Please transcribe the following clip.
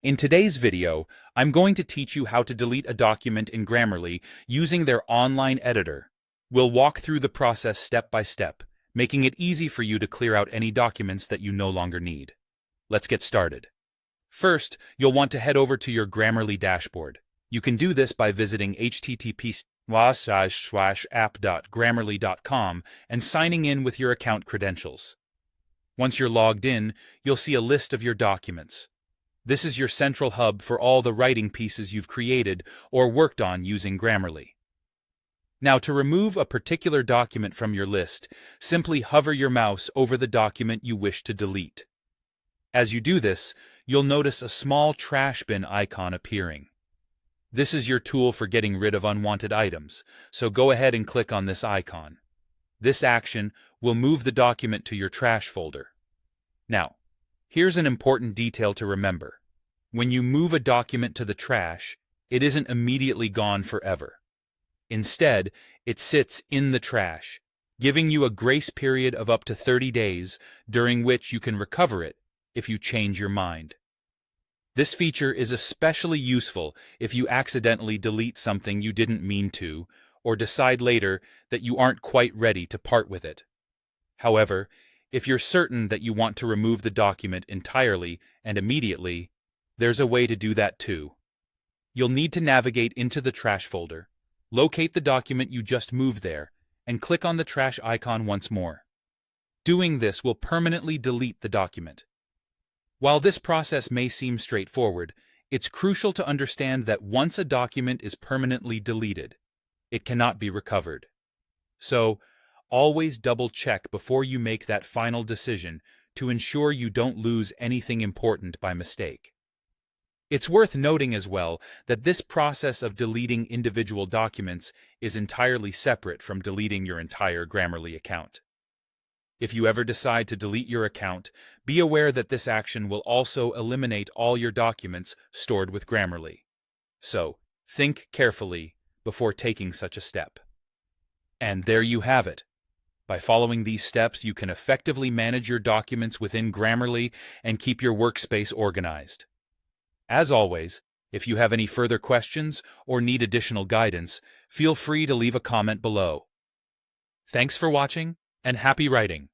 In today's video, I'm going to teach you how to delete a document in Grammarly using their online editor. We'll walk through the process step by step, making it easy for you to clear out any documents that you no longer need. Let's get started. First, you'll want to head over to your Grammarly dashboard. You can do this by visiting http://app.grammarly.com and signing in with your account credentials. Once you're logged in, you'll see a list of your documents. This is your central hub for all the writing pieces you've created or worked on using Grammarly. Now, to remove a particular document from your list, simply hover your mouse over the document you wish to delete. As you do this, you'll notice a small trash bin icon appearing. This is your tool for getting rid of unwanted items, so go ahead and click on this icon. This action will move the document to your trash folder. Now, here's an important detail to remember. When you move a document to the trash, it isn't immediately gone forever. Instead, it sits in the trash, giving you a grace period of up to 30 days during which you can recover it if you change your mind. This feature is especially useful if you accidentally delete something you didn't mean to, or decide later that you aren't quite ready to part with it. However, if you're certain that you want to remove the document entirely and immediately, there's a way to do that too. You'll need to navigate into the trash folder, locate the document you just moved there, and click on the trash icon once more. Doing this will permanently delete the document. While this process may seem straightforward, it's crucial to understand that once a document is permanently deleted, it cannot be recovered. So, always double-check before you make that final decision to ensure you don't lose anything important by mistake. It's worth noting as well that this process of deleting individual documents is entirely separate from deleting your entire Grammarly account. If you ever decide to delete your account, be aware that this action will also eliminate all your documents stored with Grammarly. So, think carefully before taking such a step. And there you have it. By following these steps, you can effectively manage your documents within Grammarly and keep your workspace organized. As always, if you have any further questions or need additional guidance, feel free to leave a comment below. Thanks for watching, and happy writing!